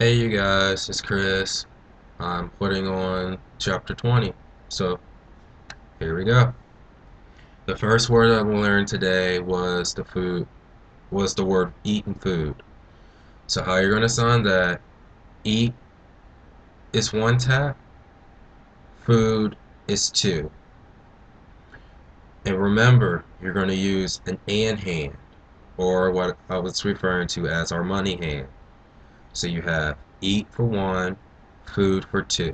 Hey you guys, it's Chris. I'm putting on chapter 20. So here we go. The first word that we learned today was the word eat and food. So how you're gonna sound that: eat is one tap, food is two. And remember, you're gonna use an and hand, or what I was referring to as our money hand. So you have eat for one, food for two.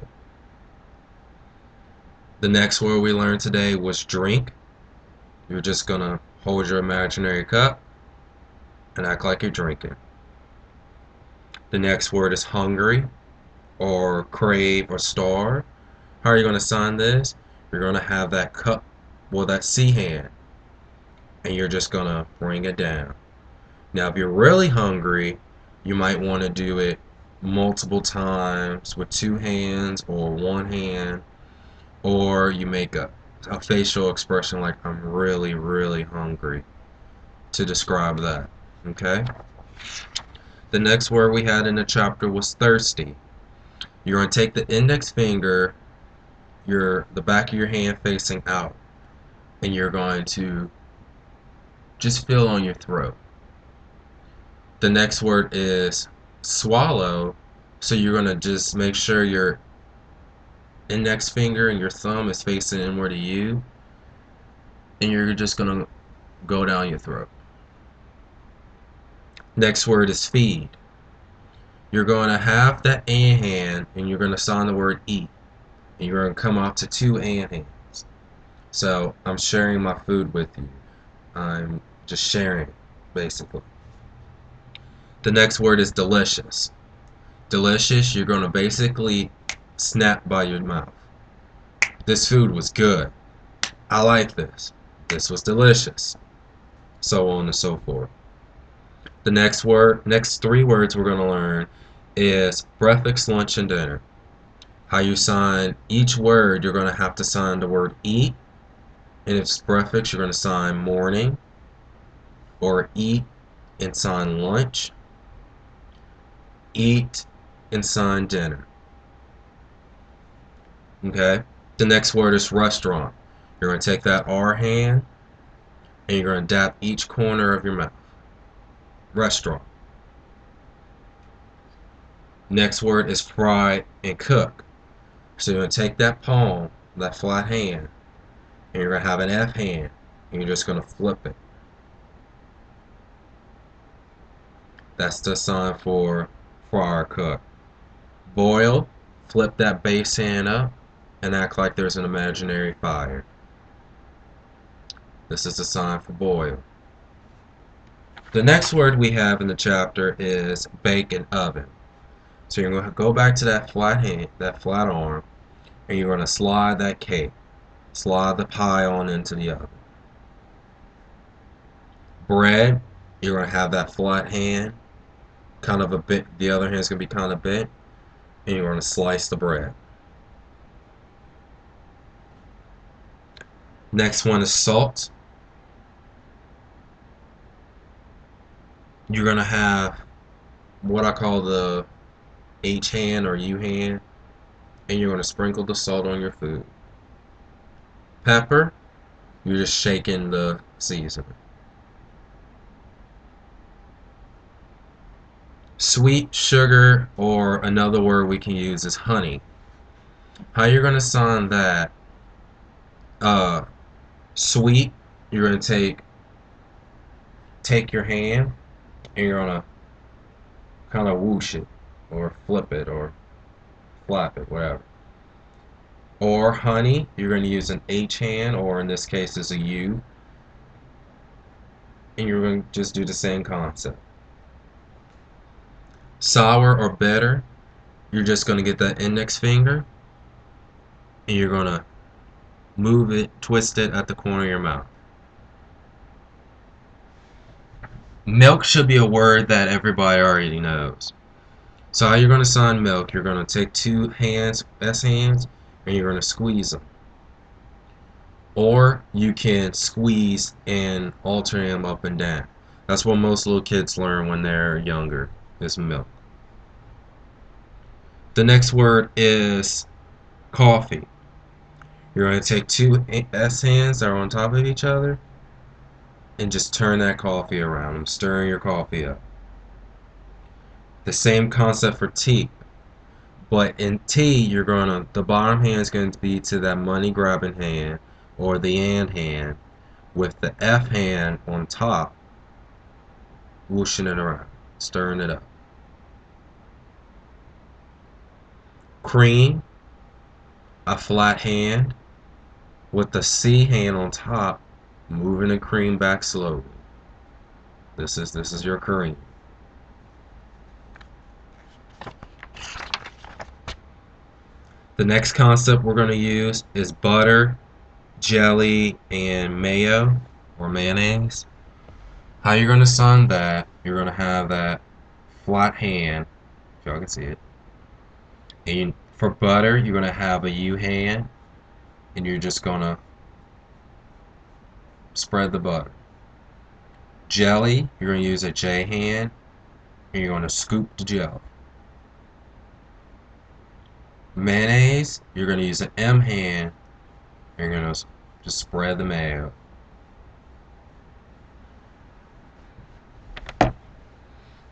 The next word we learned today was drink. You're just gonna hold your imaginary cup and act like you're drinking. The next word is hungry or crave or starve. How are you gonna sign this? You're gonna have that cup, well, that C hand, and you're just gonna bring it down. Now, if you're really hungry, you might want to do it multiple times with two hands or one hand, or you make a facial expression like I'm really, really hungry to describe that. Okay? The next word we had in the chapter was thirsty. You're going to take the index finger, the back of your hand facing out, and you're going to just feel on your throat. The next word is swallow. So you're going to just make sure your index finger and your thumb is facing inward to you, and you're just going to go down your throat. Next word is feed. You're going to have that and hand, and you're going to sign the word eat, and you're going to come out to two and hands. So I'm sharing my food with you. I'm just sharing, basically. The next word is delicious. Delicious, you're going to basically snap by your mouth. This food was good. I like this. This was delicious. So on and so forth. The next three words we're going to learn is breakfast, lunch, and dinner. How you sign each word, you're going to have to sign the word eat. And if it's breakfast, you're going to sign morning, or eat and sign lunch, eat and sign dinner. Okay? The next word is restaurant. You're going to take that R hand and you're going to dap each corner of your mouth. Restaurant. Next word is fry and cook. So you're going to take that palm, that flat hand, and you're going to have an F hand, and you're just going to flip it. That's the sign for fry or cook. Boil, flip that base hand up, and act like there's an imaginary fire. This is the sign for boil. The next word we have in the chapter is bake and oven. So you're going to go back to that flat hand, that flat arm, and you're going to slide that cake, slide the pie on into the oven. Bread, you're going to have that flat hand, kind of a bit, the other hand's going to be kind of bent, and you're going to slice the bread. Next one is salt. You're going to have what I call the H hand or U hand, and you're going to sprinkle the salt on your food. Pepper, you're just shaking the seasoning. Sweet, sugar, or another word we can use is honey. How you're going to sound that? Uh, Sweet, you're going to take your hand and you're going to kind of whoosh it, or flip it, or flap it, whatever. Or honey, you're going to use an H hand, or in this case is a U, and you're going to just do the same concept. Sour or bitter, you're just going to get that index finger and you're going to move it, twist it at the corner of your mouth. Milk should be a word that everybody already knows. So how you're going to sign milk, you're going to take two hands, S hands, and you're going to squeeze them. Or you can squeeze and alter them up and down. That's what most little kids learn when they're younger, is milk. The next word is coffee. You're going to take two S hands that are on top of each other and just turn that coffee around. I'm stirring your coffee up. The same concept for tea. But in T, the bottom hand is going to be to that money grabbing hand or the and hand with the F hand on top, whooshing it around, stirring it up. Cream, a flat hand with the C hand on top, moving the cream back slowly. This is your cream. The next concept we're going to use is butter, jelly, and mayo or mayonnaise. How you're going to sign that, you're going to have that flat hand, if y'all can see it. And for butter, you're going to have a U hand, and you're just going to spread the butter. Jelly, you're going to use a J hand, and you're going to scoop the jelly. Mayonnaise, you're going to use an M hand, and you're going to just spread the mayo.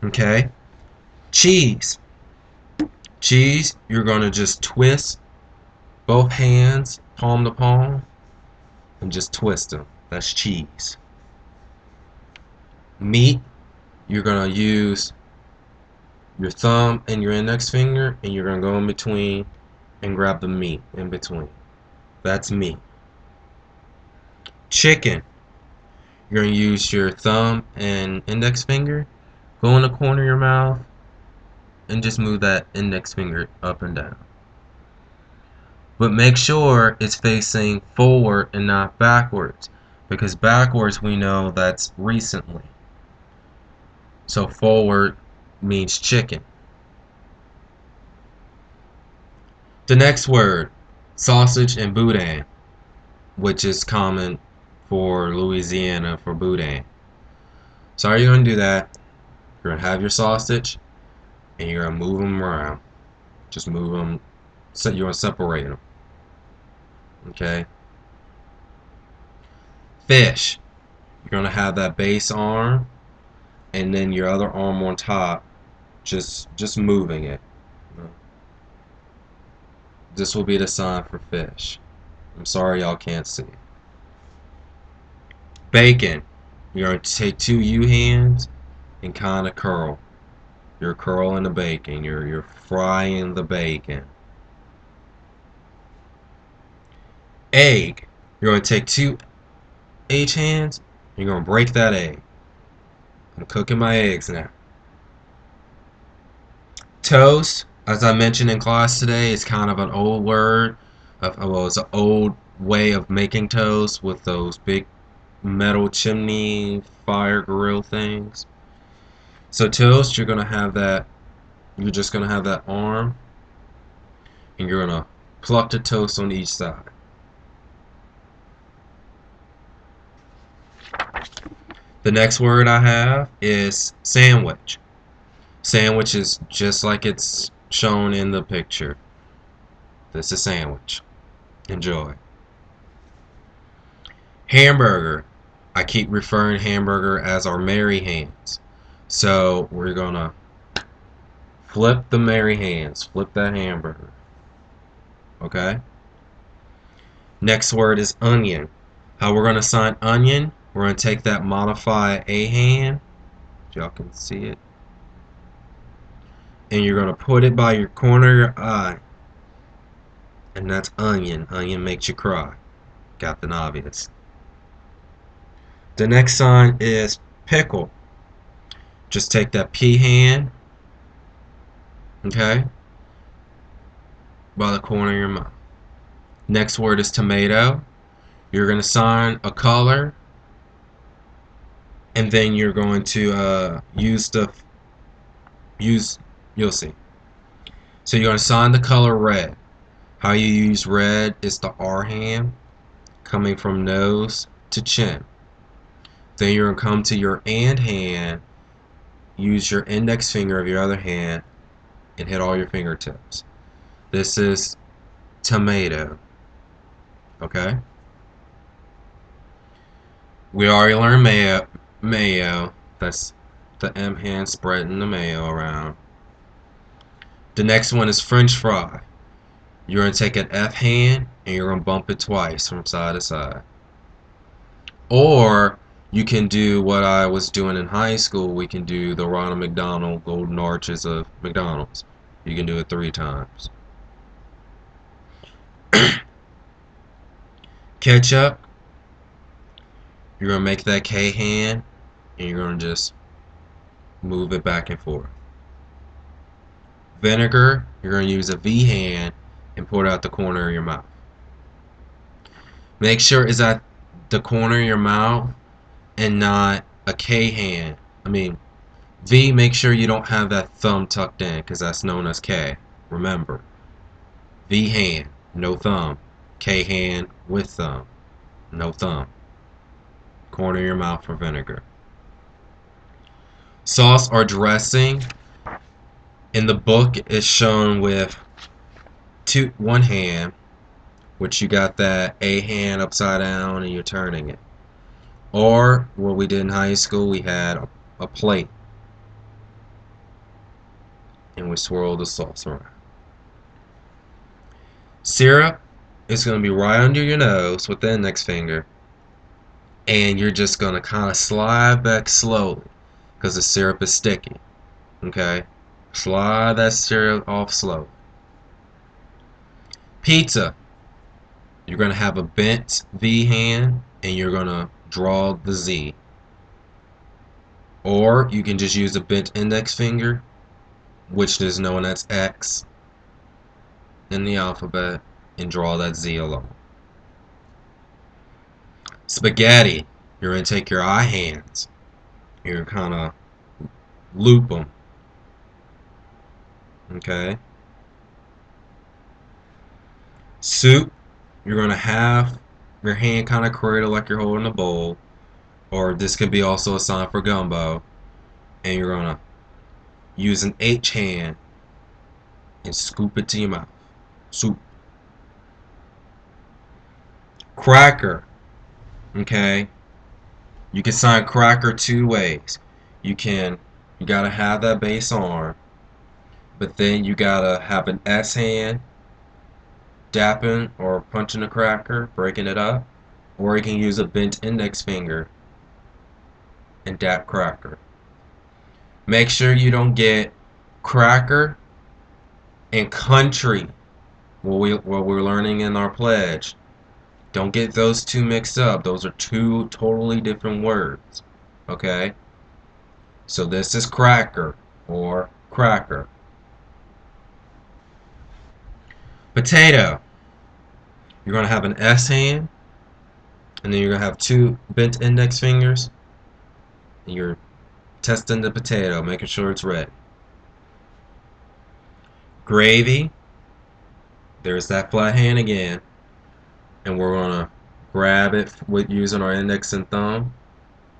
Okay? Cheese. Cheese, you're going to just twist both hands, palm to palm, and just twist them. That's cheese. Meat, you're going to use your thumb and your index finger, and you're going to go in between and grab the meat in between. That's meat. Chicken, you're going to use your thumb and index finger, go in the corner of your mouth, and just move that index finger up and down. But make sure it's facing forward and not backwards, because backwards we know that's recently. So forward means chicken. The next word, sausage and boudin, which is common for Louisiana for boudin. So how are you going to do that? You're going to have your sausage and you're going to move them around. Just move them, so you're going to separate them. Okay? Fish. You're going to have that base arm and then your other arm on top, just moving it. This will be the sign for fish. I'm sorry y'all can't see. Bacon. You're going to take two U hands and kind of curl. You're curling the bacon. You're frying the bacon. Egg. You're going to take two H hands. You're going to break that egg. I'm cooking my eggs now. Toast, as I mentioned in class today, is kind of an old word. Well, it's an old way of making toast with those big metal chimney fire grill things. So toast, you're gonna have that. You're just gonna have that arm, and you're gonna pluck the toast on each side. The next word I have is sandwich. Sandwich is just like it's shown in the picture. This is sandwich. Enjoy. Hamburger. I keep referring hamburger as our Mary hands. So we're gonna flip the Mary hands. Flip that hamburger. Okay? Next word is onion. How we're gonna sign onion, we're gonna take that modify A hand. If y'all can see it. And you're gonna put it by your corner of your eye. And that's onion. Onion makes you cry. Captain Obvious. The next sign is pickle. Just take that P hand, okay, by the corner of your mouth. Next word is tomato. You're going to sign a color, and then you're going to you'll see. So you're going to sign the color red. How you use red is the R hand, coming from nose to chin. Then you're going to come to your and hand, use your index finger of your other hand, and hit all your fingertips. This is tomato. Okay? We already learned mayo. Mayo. That's the M hand spreading the mayo around. The next one is French fry. You're going to take an F hand and you're going to bump it twice from side to side. Or you can do what I was doing in high school. We can do the Ronald McDonald Golden Arches of McDonald's. You can do it 3 times. Ketchup. You're going to make that K hand and you're going to just move it back and forth. Vinegar. You're going to use a V hand and pour it out the corner of your mouth. Make sure it's at the corner of your mouth and not a K hand. I mean, V, make sure you don't have that thumb tucked in because that's known as K. Remember, V hand, no thumb. K hand with thumb, no thumb. Corner of your mouth for vinegar. Sauce or dressing. In the book, is shown with one hand, which you got that A hand upside down and you're turning it. Or what we did in high school, we had a plate and we swirl the sauce around. Syrup is going to be right under your nose with the index finger, and you're just going to kind of slide back slowly because the syrup is sticky. Okay? Slide that syrup off slowly. Pizza. You're going to have a bent V hand and you're going to draw the Z. Or you can just use a bent index finger, which is known as X in the alphabet, and draw that Z along. Spaghetti. You're going to take your I hands. You're kind of loop them. Okay? Soup. You're going to have your hand kind of cradle like you're holding a bowl. Or this could be also a sign for gumbo. And you're going to use an H hand and scoop it to your mouth. Soup. Cracker. Okay? You can sign cracker 2 ways. You gotta have that base arm, but then you gotta have an S hand dapping or punching a cracker, breaking it up, or you can use a bent index finger and dap cracker. Make sure you don't get cracker and country, what we're learning in our pledge. Don't get those two mixed up. Those are 2 totally different words. Okay? So this is cracker or cracker. Potato. You're going to have an S hand, and then you're going to have 2 bent index fingers, and you're testing the potato, making sure it's red. Gravy. There's that flat hand again, and we're going to grab it with using our index and thumb,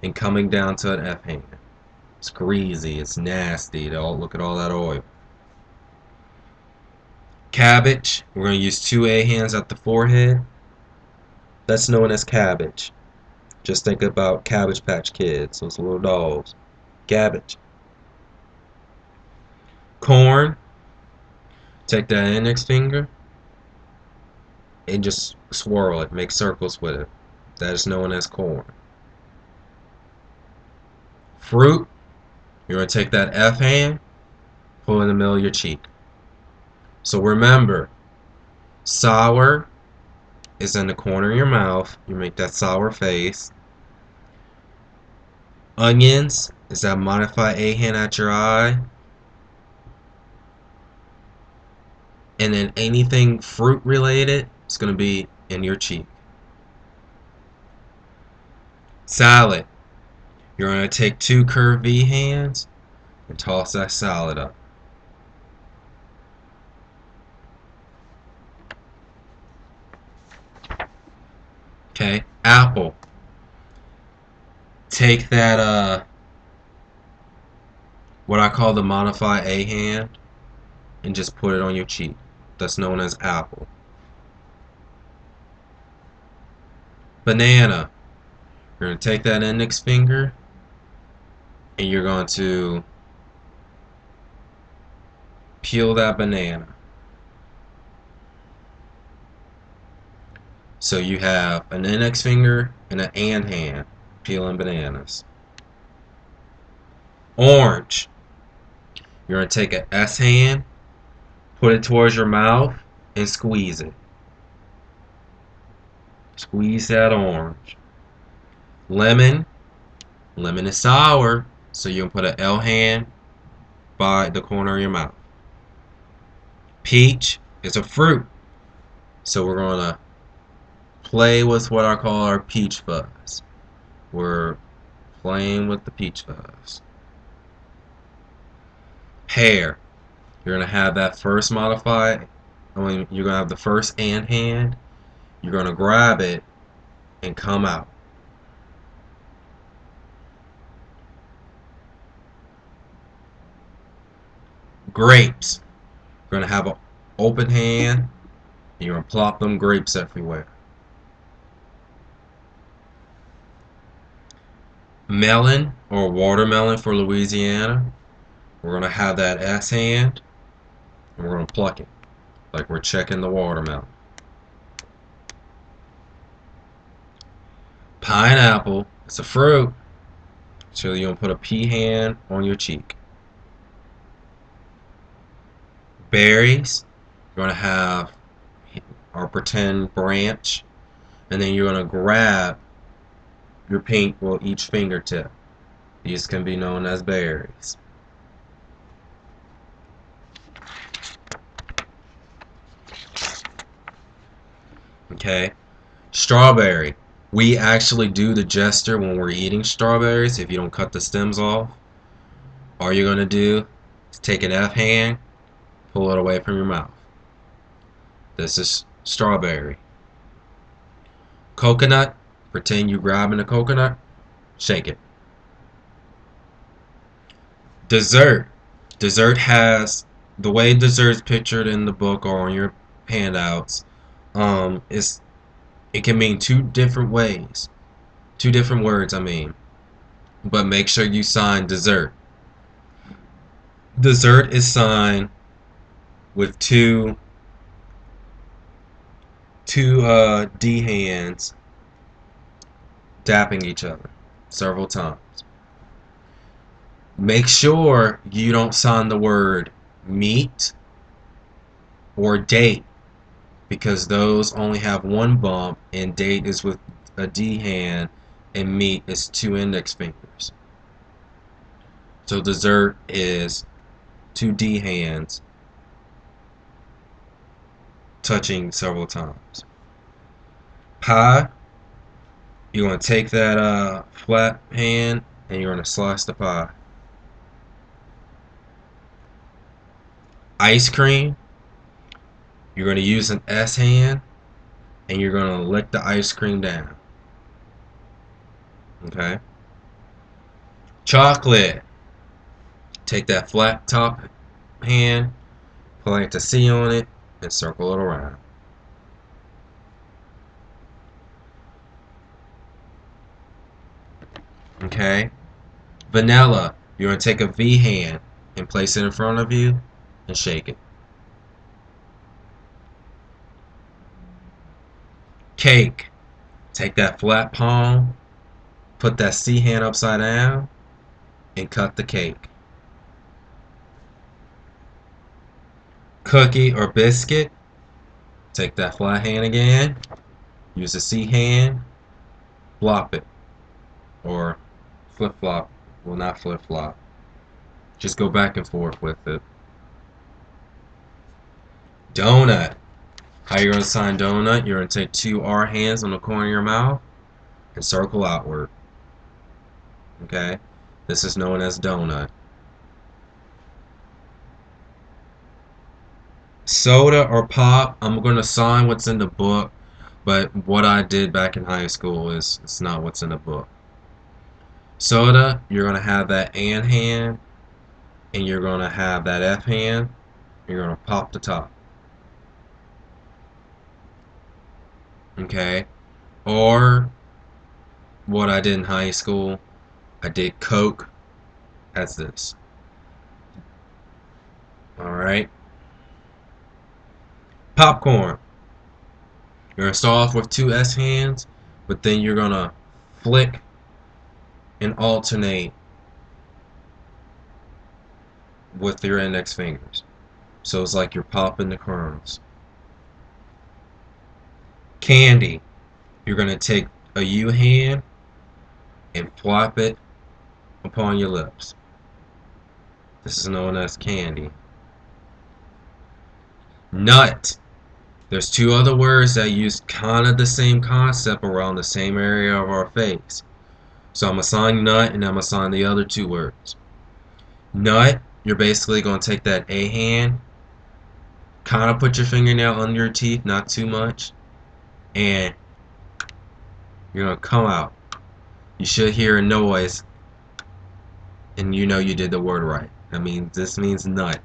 and coming down to an F hand. It's greasy, it's nasty. Look at all that oil. Cabbage. We're going to use 2 A hands at the forehead. That's known as cabbage. Just think about Cabbage Patch Kids, those little dolls. Cabbage. Corn. Take that index finger and just swirl it. Make circles with it. That is known as corn. Fruit. You're going to take that F hand, pull in the middle of your cheek. So remember, sour is in the corner of your mouth. You make that sour face. Onions is that modified A hand at your eye. And then anything fruit related is going to be in your cheek. Salad. You're going to take 2 curved V hands and toss that salad up. Okay, apple. Take that what I call the modified A hand and just put it on your cheek. That's known as apple. Banana. You're going to take that index finger and you're going to peel that banana. So you have an index finger and an hand peeling bananas. Orange. You're going to take an S hand, put it towards your mouth, and squeeze it. Squeeze that orange. Lemon. Lemon is sour, so you can put an L hand by the corner of your mouth. Peach is a fruit, so we're going to play with what I call our peach fuzz. We're playing with the peach fuzz. Pear. You're going to have that first modified. You're going to have the first and hand. You're going to grab it and come out. Grapes. You're going to have an open hand. And you're going to plop them grapes everywhere. Melon or watermelon for Louisiana. We're going to have that S hand. And we're going to pluck it like we're checking the watermelon. Pineapple. It's a fruit. So you're going to put a P hand on your cheek. Berries. You're going to have our pretend branch. And then you're going to grab your each fingertip. These can be known as berries. Okay. Strawberry. We actually do the gesture when we're eating strawberries if you don't cut the stems off. All you're going to do is take an F hand, pull it away from your mouth. This is strawberry. Coconut. Pretend you're grabbing a coconut. Shake it. Dessert. Dessert has the way dessert's pictured in the book or on your handouts. Is it can mean two different ways, two different words. I mean, but make sure you sign dessert. Dessert is signed with two D hands dapping each other several times. Make sure you don't sign the word meat or date because those only have one bump and date is with a D hand and meat is two index fingers. So dessert is two D hands touching several times. Pie, you're going to take that flat hand and you're going to slice the pie. Ice cream, you're going to use an S hand and you're going to lick the ice cream down. Okay? Chocolate, take that flat top hand, plant a C on it, and circle it around. Okay? Vanilla, you're going to take a V hand and place it in front of you and shake it. Cake, take that flat palm, put that C hand upside down, and cut the cake. Cookie or biscuit, take that flat hand again, use the C hand, flop it, or flip-flop, well not flip-flop, just go back and forth with it. Donut, how you're going to sign donut, you're going to take two R hands on the corner of your mouth and circle outward. Okay, this is known as donut. Soda or pop, I'm going to sign what's in the book, but what I did back in high school is it's not what's in the book. Soda, you're going to have that AND hand, and you're going to have that F hand, you're going to pop the top. Okay? Or what I did in high school, I did Coke as this. Alright? Popcorn. You're going to start off with two S hands, but then you're going to flick and alternate with your index fingers. So it's like you're popping the kernels. Candy. You're going to take a U hand and flop it upon your lips. This is known as candy. Nut. There's two other words that use kind of the same concept around the same area of our face. So I'm going to assign nut and I'm going to assign the other two words. Nut, you're basically going to take that A hand, kind of put your fingernail under your teeth, not too much, and you're going to come out. You should hear a noise and you know you did the word right. This means nut.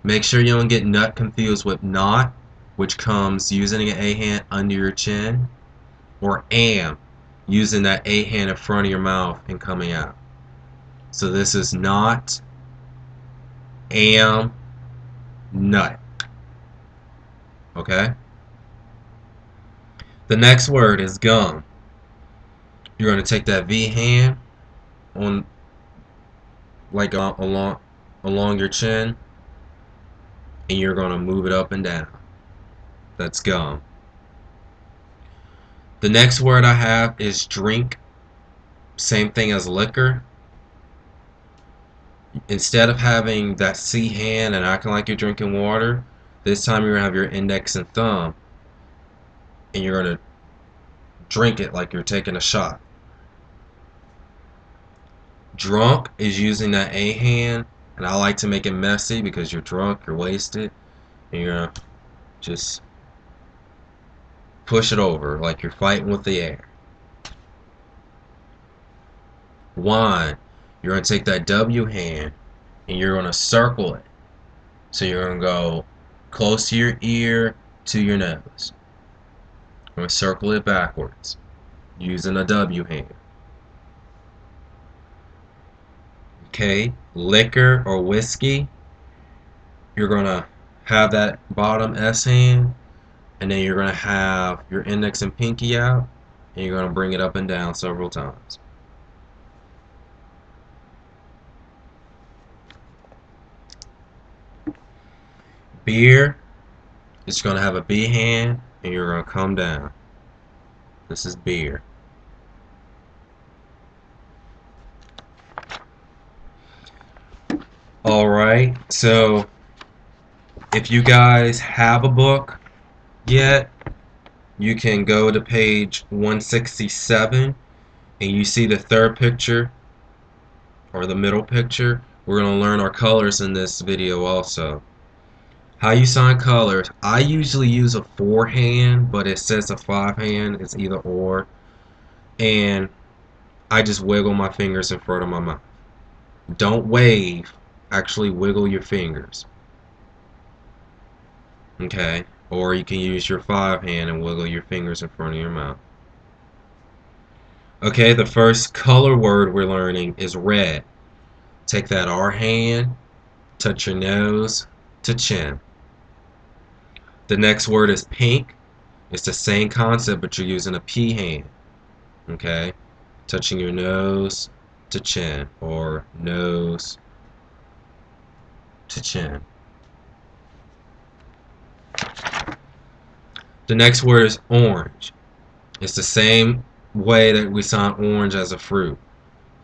Make sure you don't get nut confused with knot, which comes using an A hand under your chin, or am, using that A hand in front of your mouth and coming out. So this is not, am, nut. Okay? The next word is gum. You're going to take that V hand on like along your chin and you're going to move it up and down. That's gum. The next word I have is drink. Same thing as liquor. Instead of having that C hand and acting like you're drinking water, this time you're going to have your index and thumb and you're going to drink it like you're taking a shot. Drunk is using that A hand, and I like to make it messy because you're drunk, you're wasted, and you're going to just push it over like you're fighting with the air. Wine, you're going to take that W hand and you're going to circle it. So you're going to go close to your ear to your nose. I'm going to circle it backwards using a W hand. Okay, liquor or whiskey, you're going to have that bottom S hand, and then you're going to have your index and pinky out, and you're going to bring it up and down several times. Beer is going to have a B hand, and you're going to come down. This is beer. Alright, so if you guys have a book yet, you can go to page 167 and you see the third picture or the middle picture. We're going to learn our colors in this video also. How you sign colors. I usually use a 4-hand, but it says a 5-hand. It's either or. And I just wiggle my fingers in front of my mouth. Don't wave. Actually wiggle your fingers. Okay? Or you can use your 5-hand and wiggle your fingers in front of your mouth. Okay, the first color word we're learning is red. Take that R hand, touch your nose to chin. The next word is pink. It's the same concept, but you're using a P hand. Okay? Touching your nose to chin, or nose to chin. The next word is orange. It's the same way that we sign orange as a fruit.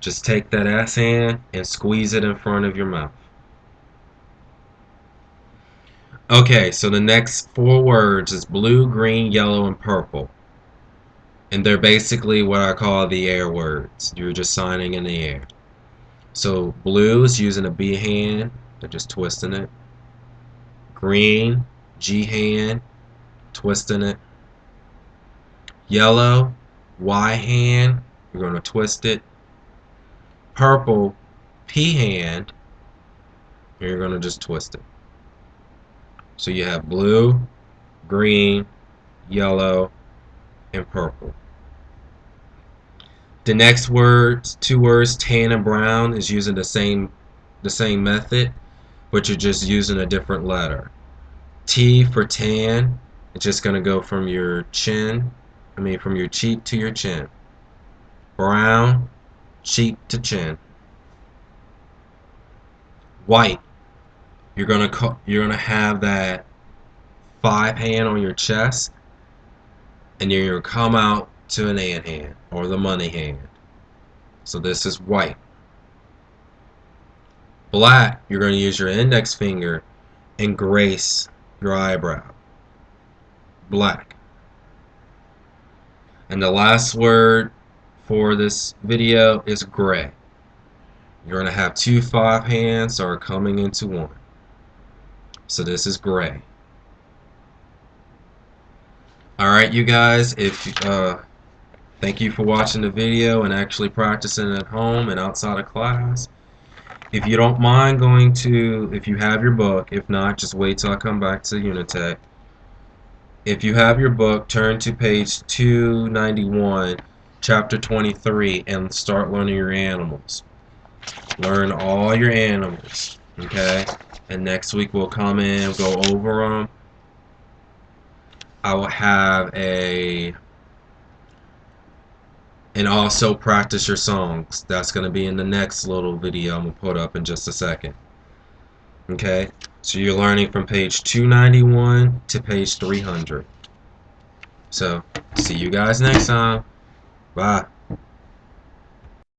Just take that S hand and squeeze it in front of your mouth. Okay, so the next 4 words is blue, green, yellow, and purple. And they're basically what I call the air words. You're just signing in the air. So blue is using a B hand, they're just twisting it. Green, G hand, twisting it. Yellow, Y hand, you're going to twist it. Purple, P hand, and you're going to just twist it. So you have blue, green, yellow, and purple. The next words, two words, tan and brown, is using the same method, but you're just using a different letter. T for tan, it's just gonna go from your chin, from your cheek to your chin. Brown, cheek to chin. White, you're gonna have that 5 hand on your chest, and you're gonna come out to an and hand or the money hand. So this is white. Black, you're gonna use your index finger and grace your eyebrow. Black. And the last word for this video is gray. You're going to have 2 5 hands that are coming into one. So this is gray. Alright, you guys, thank you for watching the video and actually practicing at home and outside of class. If you don't mind if you have your book, if not, just wait till I come back to Unitech. If you have your book, turn to page 291, chapter 23, and start learning your animals. Learn all your animals, okay? And next week we'll come in, go over them. I will have and also practice your songs. That's going to be in the next little video I'm going to put up in just a second. Okay? So you're learning from page 291 to page 300. So, see you guys next time. Bye.